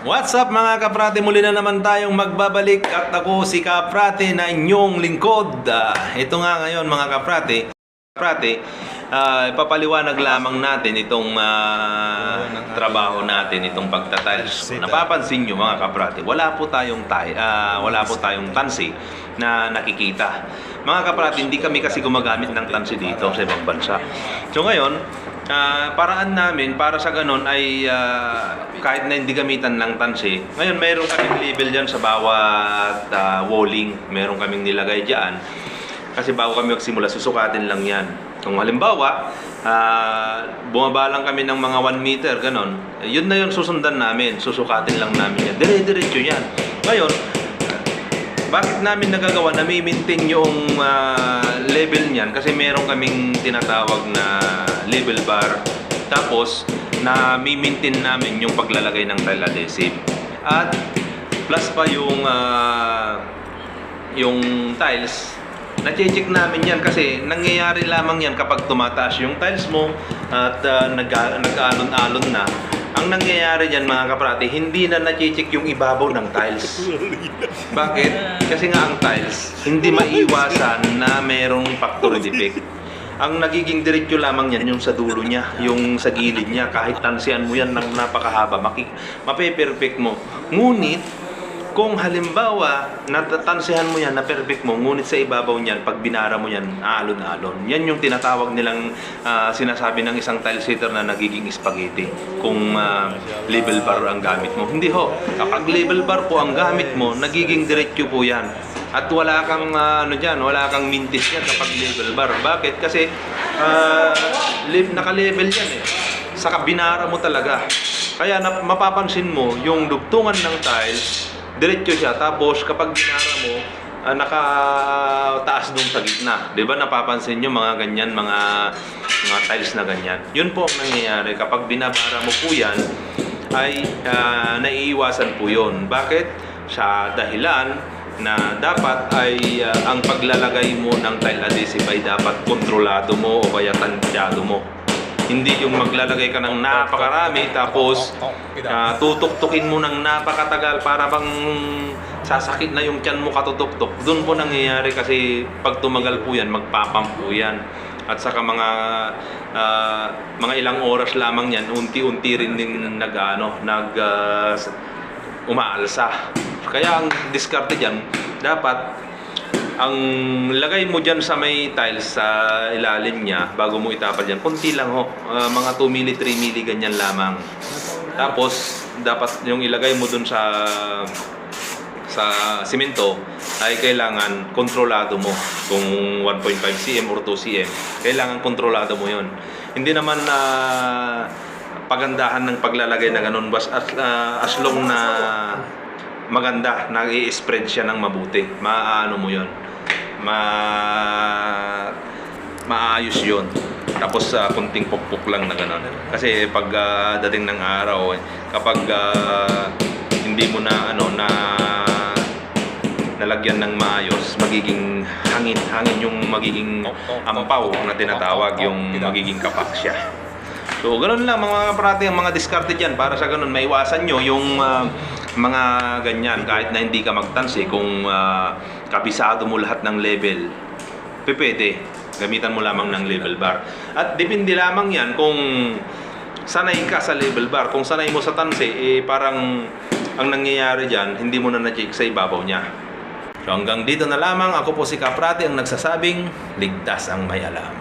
What's up mga kaprate? Muli na naman tayong magbabalik at ako si Kaprate na inyong lingkod. Ito nga ngayon mga kaprate, ipapaliwanag lamang natin itong trabaho natin, itong pagtatiles. Napapansin nyo mga kaprate, wala po tayong tansi na nakikita. Mga kaprate, hindi kami kasi gumagamit ng tansi dito sa ibang bansa. So ngayon, paraan namin para sa ganon ay kahit na hindi gamitan ng tansi, ngayon mayroon kaming label dyan sa bawat walling. Meron kaming nilagay dyan kasi bago kami magsimula, susukatin lang yan. Kung halimbawa bumaba lang kami ng mga 1 meter ganon, yun na yun susundan namin, susukatin lang namin yan, dire-diretso yan. Ngayon, bakit namin nagagawa na maintain yung level niyan? Kasi meron kaming tinatawag na level bar. Tapos, na maintain namin yung paglalagay ng tile adhesive. At plus pa yung tiles, na-check namin yan kasi nangyayari lamang yan kapag tumataas yung tiles mo at nag-alon-alon na. Ang nangyayari dyan mga kaprate, hindi na na-check yung ibabaw ng tiles. Bakit? Kasi nga ang tiles, hindi maiwasan na merong factory defect. Ang nagiging diretso lamang yan yung sa dulo niya, yung sa gilid niya. Kahit tansiyan mo yan ng napakahaba, mape-perfect mo. Ngunit, kung halimbawa, natatansihan mo yan na perfect mo, ngunit sa ibabaw niyan, pag binara mo yan, aalon-alon. Yan yung tinatawag nilang sinasabi ng isang tile setter na nagiging spaghetti. Kung label bar ang gamit mo. Hindi ho. Kapag label bar po ang gamit mo, nagiging diretso po yan. At wala kang wala kang mintis yan kapag label bar. Bakit? Kasi naka-level yan eh. Saka binara mo talaga. Kaya mapapansin mo, yung dugtungan ng tiles, diretso siya, tapos kapag binara mo, nakataas dun sa gitna. Diba napapansin nyo mga ganyan, mga tiles na ganyan. Yun po ang nangyayari. Kapag binabara mo po yan, ay naiiwasan po yun. Bakit? Sa dahilan na dapat ay ang paglalagay mo ng tile adhesive ay dapat kontrolado mo o kaya tansyado mo. Hindi yung maglalagay ka ng napakarami tapos tutuktukin mo ng napakatagal para bang sasakit na yung tiyan mo katutuktok. Doon po nangyayari kasi pag tumagal po yan, magpapump po yan. At saka mga ilang oras lamang yan, unti-unti rin din umaalsa. Kaya ang diskarte dyan, dapat ang lagay mo dyan sa may tiles sa ilalim niya bago mo itapal dyan, kunti lang ho, mga 2 mili, 3 mili ganyan lamang. Tapos dapat yung ilagay mo dun sa simento ay kailangan kontrolado mo. Kung 1.5 cm or 2 cm, kailangan kontrolado mo yon. Hindi naman na pagandahan ng paglalagay na ganun, as long na maganda, nag-i-spread siya ng mabuti, maano mo yon, maayos yon. Tapos kunting pukpuk lang na gano'n. Kasi pag dating ng araw, kapag hindi mo na nalagyan ng maayos, magiging hangin yung magiging ampaw na tinatawag, yung magiging kapak siya. So ganoon lang mga kaprate, ang mga diskarte dyan para sa ganoon maiwasan nyo yung mga ganyan. Kahit na hindi ka magtansi, kung kabisado mo lahat ng level, pwede gamitan mo lamang ng level bar. At depende lamang yan kung sanay ka sa level bar. Kung sanay mo sa tansi, parang ang nangyayari dyan, hindi mo na na-check sa ibabaw niya. So hanggang dito na lamang. Ako po si Kaprate ang nagsasabing ligtas ang may alam.